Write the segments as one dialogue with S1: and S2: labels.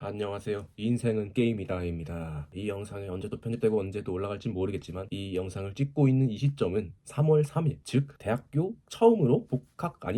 S1: 안녕하세요. 인생은 게임이다입니다. 이 영상이 언제도 편집되고 언제도 올라갈지 모르겠지만 이 영상을 찍고 있는 이 시점은 3월 3일, 즉 대학교 처음으로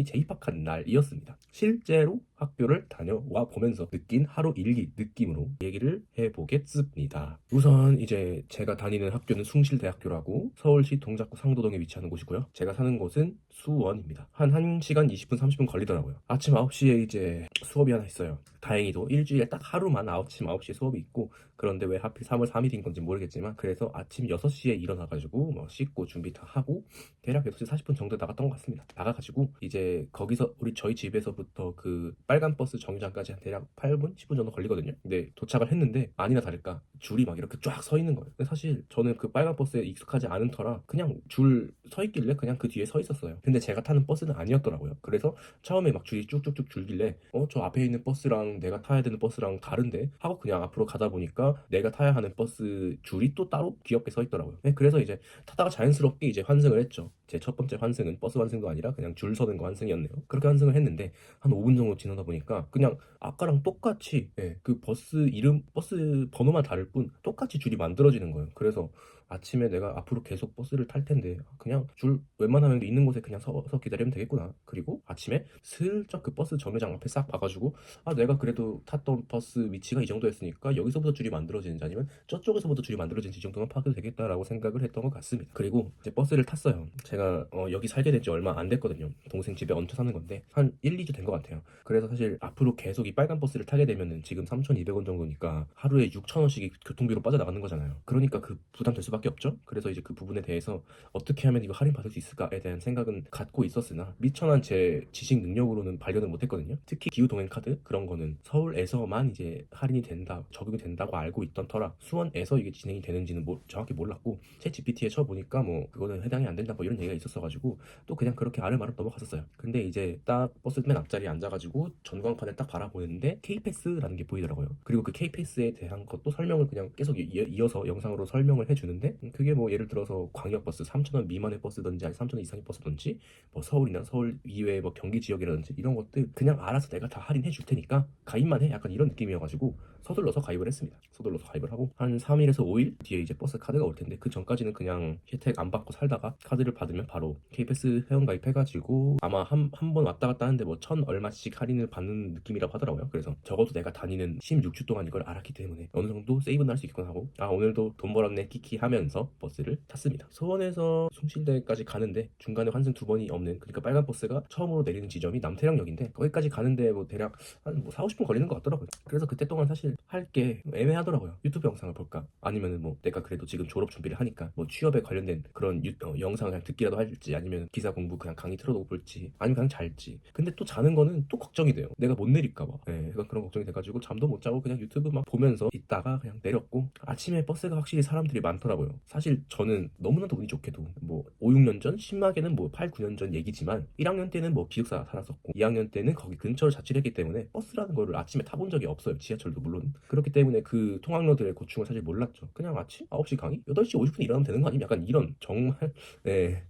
S1: 재입학한 날이었습니다. 실제로 학교를 다녀와 보면서 느낀 하루 일기 느낌으로 얘기를 해보겠습니다. 우선 이제 제가 다니는 학교는 숭실대학교라고 서울시 동작구 상도동에 위치하는 곳이고요. 제가 사는 곳은 수원입니다. 한 1시간 20분 30분 걸리더라고요. 아침 9시에 이제 수업이 하나 있어요. 다행히도 일주일에 딱 하루만 아침 9시에 수업이 있고, 그런데 왜 하필 3월 3일인 건지 모르겠지만 그래서 아침 6시에 일어나가지고 뭐 씻고 준비 다 하고 대략 6시 40분 정도에 나갔던 것 같습니다. 나가가지고 이제 거기서 저희 집에서부터 그 빨간 버스 정류장까지 한 대략 8분 10분 정도 걸리거든요. 근데 도착을 했는데 아니나 다를까 줄이 막 이렇게 쫙 서 있는 거예요. 근데 사실 저는 그 빨간 버스에 익숙하지 않은 터라 그냥 줄 서 있길래 그냥 그 뒤에 서 있었어요. 근데 제가 타는 버스는 아니었더라고요. 그래서 처음에 막 줄이 쭉쭉쭉 줄길래 저 앞에 있는 버스랑 내가 타야 되는 버스랑 다른데 하고 그냥 앞으로 가다 보니까 내가 타야 하는 버스 줄이 또 따로 귀엽게 서 있더라고요. 네, 그래서 이제 타다가 자연스럽게 이제 환승을 했죠. 제 첫 번째 환승은 버스 환승도 아니라 그냥 줄 서는 거 환승이었네요. 그렇게 환승을 했는데 한 5분 정도 지나다 보니까 그냥 아까랑 똑같이, 그 버스 이름, 버스 번호만 다를 뿐 똑같이 줄이 만들어지는 거예요. 그래서 아침에 내가 앞으로 계속 버스를 탈 텐데 그냥 줄 웬만하면 있는 곳에 그냥 서서 기다리면 되겠구나. 그리고 아침에 슬쩍 그 버스 정류장 앞에 싹 봐가지고 내가 그래도 탔던 버스 위치가 이 정도였으니까 여기서부터 줄이 만들어지는지 아니면 저쪽에서부터 줄이 만들어지는지 이 정도만 파악해도 되겠다라고 생각을 했던 것 같습니다. 그리고 이제 버스를 탔어요. 제가 여기 살게 된 지 얼마 안 됐거든요. 동생 집에 얹혀 사는 건데 한 1, 2주 된 것 같아요. 그래서 사실 앞으로 계속 이 빨간 버스를 타게 되면은 지금 3,200원 정도니까 하루에 6,000원씩이 교통비로 빠져나가는 거잖아요. 그러니까 그 부담될 수밖에 없죠. 그래서 이제 그 부분에 대해서 어떻게 하면 이거 할인 받을 수 있을까에 대한 생각은 갖고 있었으나 미천한 제 지식 능력으로는 발견을 못했거든요. 특히 기후동행 카드 그런 거는 서울에서만 이제 할인이 된다, 적용이 된다고 알고 있던 터라 수원에서 이게 진행이 되는지는 정확히 몰랐고 챗 GPT에 쳐보니까 뭐 그거는 해당이 안 된다 뭐 이런 얘기가 있었어가지고 또 그냥 그렇게 아름아름 넘어갔었어요. 근데 이제 딱 버스 맨 앞자리에 앉아가지고 전광판을 딱 바라보는데 K패스라는 게 보이더라고요. 그리고 그 K패스에 대한 것도 설명을 그냥 계속 이어서 영상으로 설명을 해주는데 그게 뭐 예를 들어서 광역버스 3,000원 미만의 버스든지 아니 3,000원 이상의 버스든지 뭐 서울이나 서울 이외의 뭐 경기 지역이라든지 이런 것들 그냥 알아서 내가 다 할인해 줄 테니까 가입만 해, 약간 이런 느낌이어가지고 서둘러서 가입을 했습니다. 서둘러서 가입을 하고 한 3일에서 5일 뒤에 이제 버스 카드가 올 텐데 그 전까지는 그냥 혜택 안 받고 살다가 카드를 받으면 바로 K패스 회원 가입해가지고 아마 한 번 왔다 갔다 하는데 뭐 1,000 얼마씩 할인을 받는 느낌이라고 하더라고요. 그래서 적어도 내가 다니는 16주 동안 이걸 알았기 때문에 어느 정도 세이브는 할 수 있겠구나 하고 오늘도 돈 벌었네 키키 하면서 버스를 탔습니다. 수원에서 숭실대까지 가는데 중간에 환승 2번이 없는, 그러니까 빨간 버스가 처음으로 내리는 지점이 남태령역인데 거기까지 가는데 뭐 대략 한 뭐 4, 50분 걸리는 것 같더라고요. 그래서 그때 동안 사실 할 게 애매하더라고요. 유튜브 영상을 볼까 아니면은 뭐 내가 그래도 지금 졸업 준비를 하니까 뭐 취업에 관련된 그런 영상을 그냥 듣기라도 할지 아니면 기사 공부 그냥 강의 틀어놓고 볼지 아니면 그냥 잘지. 근데 또 자는 거는 또 걱정이 돼요. 내가 못 내릴까 봐. 약간 그런 걱정이 돼가지고 잠도 못 자고 그냥 유튜브 막 보면서 있다가 그냥 내렸고, 아침에 버스가 확실히 사람들이 많더라고요. 사실 저는 너무나도 운이 좋게도 뭐 5, 6년 전, 심하게는 뭐 8, 9년 전 얘기지만 1학년 때는 뭐 기숙사 살았었고 2학년 때는 거기 근처를 자취를 했기 때문에 버스라는 거를 아침에 타본 적이 없어요. 지하철도 물론. 그렇기 때문에 그 통학로들의 고충을 사실 몰랐죠. 그냥 아침 9시 강의? 8시 50분 일어나면 되는 거 아니면 약간 이런 정말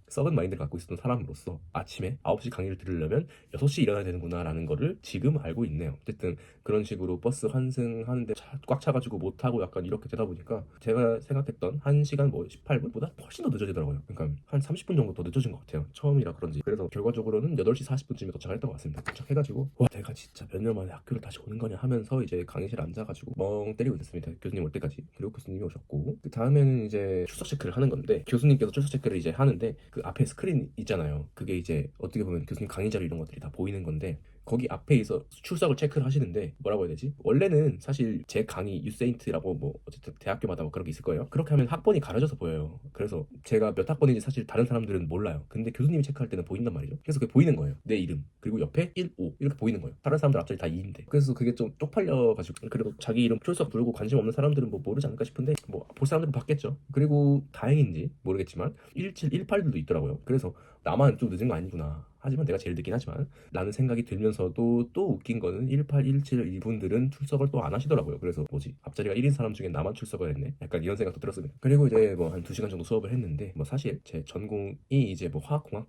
S1: 썩은 마인드를 갖고 있었던 사람으로서 아침에 9시 강의를 들으려면 6시 일어나야 되는구나 라는 거를 지금 알고 있네요. 어쨌든 그런 식으로 버스 환승하는데 꽉 차가지고 못하고 약간 이렇게 되다 보니까 제가 생각했던 1시간 뭐 18분보다 훨씬 더 늦어지더라고요. 그러니까 한 30분 정도 더 늦어진 것 같아요. 처음이라 그런지. 그래서 결과적으로는 8시 40분쯤에 도착했던 것 같습니다. 도착해가지고 와 내가 진짜 몇 년 만에 학교를 다시 오는 거냐 하면서 이제 강의실에 앉아가지고 멍 때리고 있었습니다. 교수님 올 때까지. 그리고 교수님이 오셨고 그 다음에는 이제 출석 체크를 하는 건데, 교수님께서 출석 체크를 이제 하는데 그 앞에 스크린 있잖아요. 그게 이제 어떻게 보면 교수님 강의 자료 이런 것들이 다 보이는 건데 거기 앞에 있어 출석을 체크를 하시는데 뭐라고 해야 되지? 원래는 사실 제 강의 유세인트라고 뭐 어쨌든 대학교마다 뭐 그런 게 있을 거예요. 그렇게 하면 학번이 가려져서 보여요. 그래서 제가 몇 학번인지 사실 다른 사람들은 몰라요. 근데 교수님이 체크할 때는 보인단 말이죠. 그래서 그게 보이는 거예요. 내 이름 그리고 옆에 1, 5 이렇게 보이는 거예요. 다른 사람들 앞자리 다 2인데. 그래서 그게 좀 쪽팔려가지고 그래도 자기 이름 출석 부르고 관심 없는 사람들은 뭐 모르지 않을까 싶은데 뭐 볼 사람들은 봤겠죠. 그리고 다행인지 모르겠지만 17, 18들도 있더라고요. 그래서 나만 좀 늦은 거 아니구나 하지만 내가 제일 늦긴 하지만 라는 생각이 들면서도 또 웃긴 거는 18, 17 이분들은 출석을 또 안 하시더라고요. 그래서 뭐지? 앞자리가 1인 사람 중에 나만 출석을 했네? 약간 이런 생각도 들었습니다. 그리고 이제 뭐 한 2시간 정도 수업을 했는데 뭐 사실 제 전공이 이제 뭐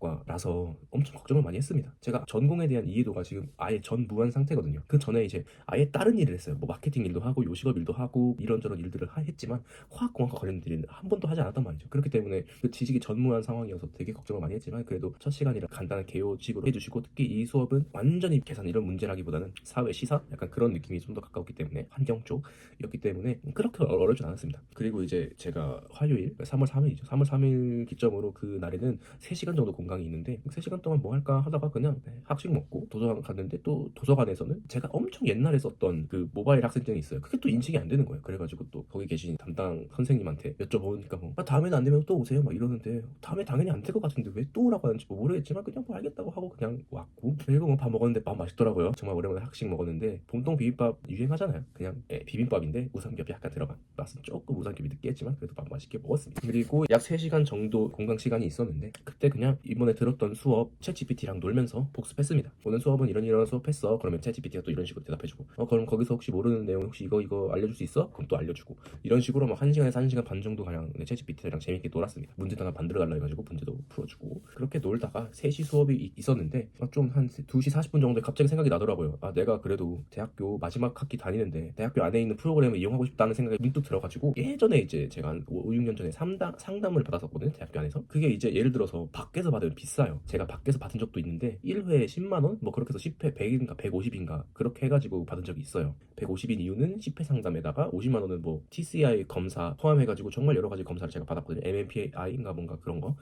S1: 화학공학과라서 엄청 걱정을 많이 했습니다. 제가 전공에 대한 이해도가 지금 아예 전무한 상태거든요. 그 전에 이제 아예 다른 일을 했어요. 뭐 마케팅 일도 하고 요식업 일도 하고 이런저런 일들을 했지만 화학공학과 관련된 일은 한 번도 하지 않았단 말이죠. 그렇기 때문에 그 지식이 전무한 상황이어서 되게 걱정을 많이 했지만 그래도 첫 시간이라 간단한 개요식으로 해주시고 특히 이 수업은 완전히 계산 이런 문제라기보다는 사회 시사 약간 그런 느낌이 좀 더 가깝기 때문에 환경 쪽이었기 때문에 그렇게 어렵진 않았습니다. 그리고 이제 제가 화요일 3월 3일이죠. 3월 3일 기점으로 그 날에는 3시간 정도 공강이 있는데 3시간 동안 뭐 할까 하다가 그냥 학식 먹고 도서관 갔는데 또 도서관에서는 제가 엄청 옛날에 썼던 그 모바일 학생증이 있어요. 그게 또 인식이 안 되는 거예요. 그래가지고 또 거기 계신 담당 선생님한테 여쭤보니까 뭐 다음에는 안 되면 또 오세요 막 이러는데 다음에 당연히 안 될 것 같은데 왜 또 오라고 하는지 뭐 모르겠지만 그냥 뭐 알겠다고 하고 그냥 왔고 그리고 뭐 밥 먹었는데 밥 맛있더라고요. 정말 오랜만에 학식 먹었는데 봄동 비빔밥 유행하잖아요. 그냥 비빔밥인데 우삼겹이 약간 들어간 맛은 조금 우삼겹이 느끼했지만 그래도 밥 맛있게 먹었습니다. 그리고 약 3시간 정도 공강 시간이 있었는데 그때 그냥 이번에 들었던 수업 챗GPT랑 놀면서 복습했습니다. 오늘 수업은 이런 수업했어. 그러면 챗GPT가 또 이런 식으로 대답해주고 그럼 거기서 혹시 모르는 내용 혹시 이거 알려줄 수 있어? 그럼 또 알려주고 이런 식으로 막 1시간에서 1시간 반 정도 가량 챗GPT랑 재밌게 놀았습니다. 문제도 하나 만들어달라 해가지고 문제도 풀어주고 그렇게 놀다가 3시 수업이 있었는데 좀 한 2시 40분 정도에 갑자기 생각이 나더라고요. 내가 그래도 대학교 마지막 학기 다니는데 대학교 안에 있는 프로그램을 이용하고 싶다는 생각이 문득 들어가지고 예전에 이제 제가 한 5, 6년 전에 상담을 받았었거든요. 대학교 안에서. 그게 이제 예를 들어서 밖에서 받으면 비싸요. 제가 밖에서 받은 적도 있는데 1회에 10만원? 뭐 그렇게 해서 10회 100인가 150인가 그렇게 해가지고 받은 적이 있어요. 150인 이유는 10회 상담에다가 50만원은 뭐 TCI 검사 포함해가지고 정말 여러 가지 검사를 제가 받았거든요. MMPI인가 뭔가 그런 거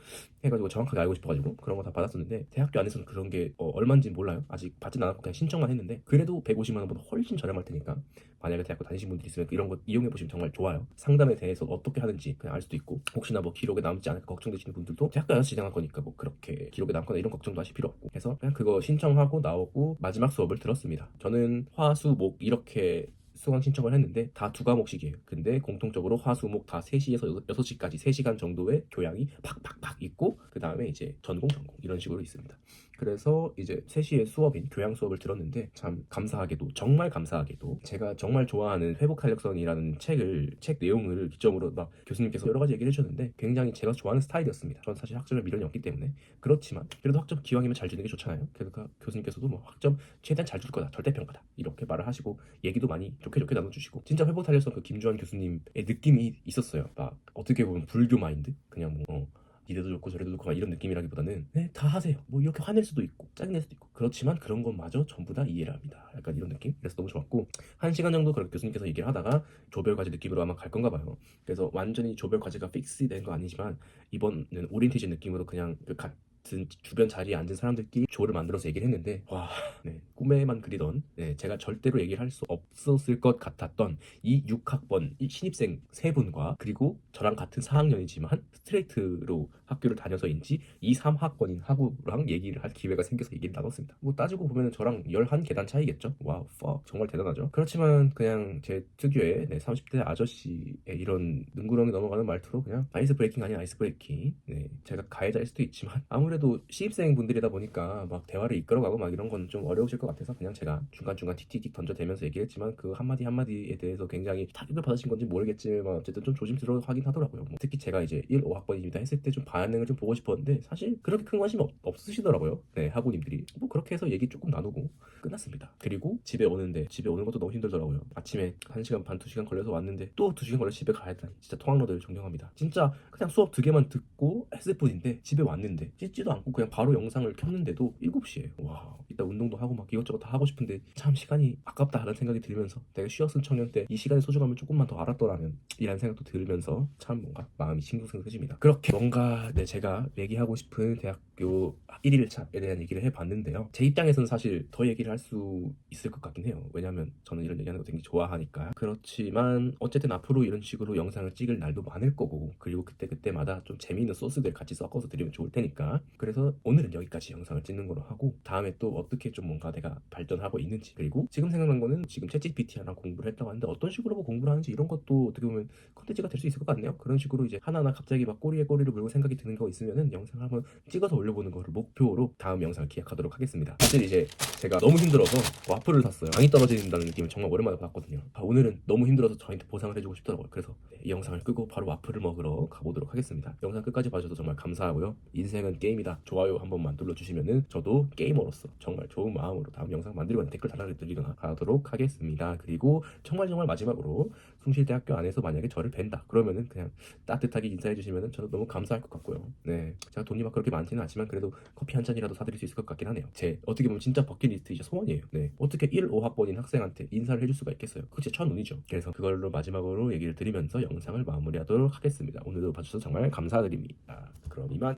S1: 해가지고 정확하게 알고 싶어가지고 그런 거 다 받았었는데 대학교 안에서는 그런 게 얼마인지 몰라요. 아직 받진 않았고 그냥 신청만 했는데 그래도 150만원보다 훨씬 저렴할 테니까 만약에 대학교 다니신 분들이 있으면 이런 거 이용해보시면 정말 좋아요. 상담에 대해서 어떻게 하는지 그냥 알 수도 있고 혹시나 뭐 기록에 남지 않을까 걱정되시는 분들도 대학교 안에서 진행할 거니까 뭐 그렇게 기록에 남거나 이런 걱정도 하실 필요 없고 해서 그냥 그거 신청하고 나오고 마지막 수업을 들었습니다. 저는 화, 수, 목 이렇게 수강 신청을 했는데 다 2과목씩이에요. 근데 공통적으로 화, 수, 목 다 3시에서 6시까지 3시간 정도의 교양이 팍팍팍 있고 그 다음에 이제 전공 이런 식으로 있습니다. 그래서 이제 3시에 수업인 교양 수업을 들었는데 참 감사하게도 정말 감사하게도 제가 정말 좋아하는 회복 탄력성이라는 책 내용을 기점으로 막 교수님께서 여러 가지 얘기를 해주셨는데 굉장히 제가 좋아하는 스타일이었습니다. 전 사실 학점에 미련이 없기 때문에 그렇지만 그래도 학점 기왕이면 잘 주는 게 좋잖아요. 그러니까 교수님께서도 뭐 학점 최대한 잘 줄 거다 절대평가다 이렇게 말을 하시고 얘기도 많이 좋게 나눠주시고 진짜 회복 탄력성 그 김주환 교수님의 느낌이 있었어요. 막 어떻게 보면 불교 마인드 그냥 뭐 이래도 좋고 저래도 좋고 막 이런 느낌이라기보다는 네, 다 하세요. 뭐 이렇게 화낼 수도 있고 짜증낼 수도 있고 그렇지만 그런 것마저 전부 다 이해를 합니다. 약간 이런 느낌? 그래서 너무 좋았고 1시간 정도 그렇게 교수님께서 얘기를 하다가 조별 과제 느낌으로 아마 갈 건가 봐요. 그래서 완전히 조별 과제가 픽스된 거 아니지만 이번은 오리엔테이션 느낌으로 그냥 그 같은 주변 자리에 앉은 사람들끼리 조를 만들어서 얘기를 했는데 와, 네, 꿈에만 그리던 제가 절대로 얘기를 할 수 없었을 것 같았던 이 6학번 신입생 3분과 그리고 저랑 같은 4학년이지만 스트레이트로 학교를 다녀서인지 2, 3학번인 하구랑 얘기를 할 기회가 생겨서 얘기를 나눴습니다. 뭐 따지고 보면 저랑 11계단 차이겠죠. 와우, 정말 대단하죠. 그렇지만 그냥 제 특유의 30대 아저씨의 이런 능구렁이 넘어가는 말투로 그냥 아이스 브레이킹 아닌 아이스 브레이킹. 제가 가해자일 수도 있지만 아무래도 신입생 분들이다 보니까 막 대화를 이끌어가고 막 이런 건 좀 어려우실 것 같아서 그냥 제가 중간중간 틱틱틱 던져대면서 얘기했지만 그 한마디 한마디에 대해서 굉장히 타격을 받으신 건지 모르겠지만 어쨌든 좀 조심스러워 하긴 하더라고요. 뭐 특히 제가 이제 1, 5학번입니다 했을 때 좀 반응을 좀 보고 싶었는데 사실 그렇게 큰 관심이 없으시더라고요. 학우님들이 뭐 그렇게 해서 얘기 조금 나누고 끝났습니다. 그리고 집에 오는 것도 너무 힘들더라고요. 아침에 1시간 반 2시간 걸려서 왔는데 또 2시간 걸려 집에 가야 되다니 진짜 통학로드를 존경합니다. 진짜 그냥 수업 2개만 듣고 했을 뿐인데 집에 왔는데 씻지도 않고 그냥 바로 영상을 켰는데도 7시에요. 와, 이따 운동도 하고 막 이것저것 다 하고 싶은데 참 시간이 아깝다라는 생각이 들면서 내가 쉬었은 청년 때 이 시간의 소중함을 조금만 더 알았더라면 이라는 생각도 들면서 참 뭔가 마음이 싱숭생숭해집니다. 그렇게 뭔가 제가 얘기하고 싶은 대학교 1일차에 대한 얘기를 해봤는데요. 제 입장에서는 사실 더 얘기를 할 수 있을 것 같긴 해요. 왜냐하면 저는 이런 얘기하는 거 되게 좋아하니까. 그렇지만 어쨌든 앞으로 이런 식으로 영상을 찍을 날도 많을 거고 그리고 그때마다 좀 재미있는 소스들 같이 섞어서 드리면 좋을 테니까 그래서 오늘은 여기까지 영상을 찍는 거로 하고 다음에 또 어떻게 좀 뭔가 내가 발전하고 있는지, 그리고 지금 생각난 거는 지금 챗GPT 하나 공부를 했다고 하는데 어떤 식으로 뭐 공부를 하는지 이런 것도 어떻게 보면 컨텐츠가 될 수 있을 것 같네요. 그런 식으로 이제 하나하나 갑자기 막 꼬리에 꼬리를 물고 생각이 드는 거 있으면은 영상을 한번 찍어서 올려보는 거를 목표로 다음 영상을 기약하도록 하겠습니다. 사실 이제 제가 너무 힘들어서 와플을 샀어요. 당이 떨어진다는 느낌을 정말 오랜만에 받았거든요. 오늘은 너무 힘들어서 저한테 보상을 해주고 싶더라고요. 그래서 이 영상을 끄고 바로 와플을 먹으러 가보도록 하겠습니다. 영상 끝까지 봐주셔서 정말 감사하고요. 인생은 게임이다. 좋아요 한 번만 눌러주시면은 저도 게이머로서 정말 좋은 마음으로 다음 영상 만들거나 댓글 달아드리거나 하도록 하겠습니다. 그리고 정말 마지막으로 숭실대학교 안에서 만약에 저를 뵌다 그러면은 그냥 따뜻하게 인사해 주시면은 저도 너무 감사할 것 같고요. 네, 제가 돈이 막 그렇게 많지는 않지만 그래도 커피 한 잔이라도 사드릴 수 있을 것 같긴 하네요. 제 어떻게 보면 진짜 버킷리스트이자 소원이에요. 네, 어떻게 1, 5학번인 학생한테 인사를 해줄 수가 있겠어요. 그게 제 첫눈이죠. 그래서 그걸로 마지막으로 얘기를 드리면서 영상을 마무리하도록 하겠습니다. 오늘도 봐주셔서 정말 감사드립니다. 그럼 이만.